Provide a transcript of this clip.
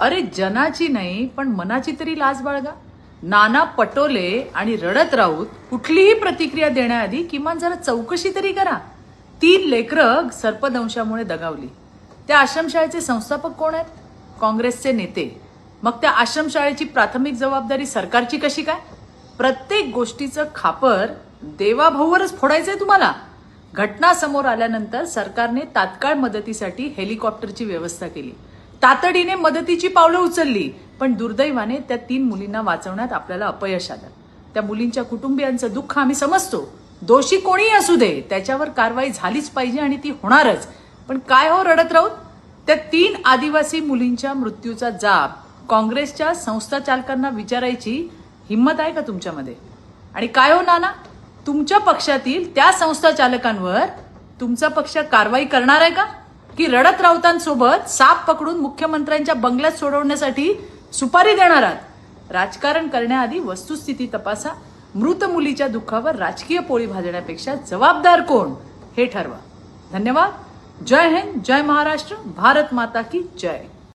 अरे जनाची नाही पण मनाची तरी लाज बाळगा. नाना पटोले आणि रडत राऊत कुठलीही प्रतिक्रिया देण्याआधी किमान जरा चौकशी तरी करा. 3 लेकरं सर्पदंशामुळे दगावली. त्या आश्रमशाळेचे संस्थापक कोण आहेत? काँग्रेसचे नेते. मग त्या आश्रमशाळेची प्राथमिक जबाबदारी सरकारची कशी काय? प्रत्येक गोष्टीचं खापर देवाभाऊवरच फोडायचंय तुम्हाला. घटना समोर आल्यानंतर सरकारने तात्काळ मदतीसाठी हेलिकॉप्टरची व्यवस्था केली. तातडीने मदतीची पावलं उचलली. पण दुर्दैवाने त्या 3 मुलींना वाचवण्यात आपल्याला अपयश आलं. त्या मुलींच्या कुटुंबियांचं दुःख आम्ही समजतो. दोषी कोणीही असू दे त्याच्यावर कारवाई झालीच पाहिजे आणि ती होणारच. पण काय हो रडत राहूत, त्या 3 आदिवासी मुलींच्या मृत्यूचा जाब काँग्रेसच्या संस्था चालकांना विचारायची हिंमत आहे का तुमच्यामध्ये? आणि काय हो नाना, तुमच्या पक्षातील त्या संस्था चालकांवर तुमचा पक्ष कारवाई करणार आहे का? की रडत राऊतांसोबत साप पकडून मुख्यमंत्र्यांच्या बंगल्यात सोडवण्यासाठी सुपारी देणार आहात? राजकारण करण्याआधी वस्तुस्थिती तपासा. मृत मुलीच्या दुःखावर राजकीय पोळी भाजण्यापेक्षा जबाबदार कोण हे ठरवा. धन्यवाद. जय हिंद, जय महाराष्ट्र, भारत माता की जय.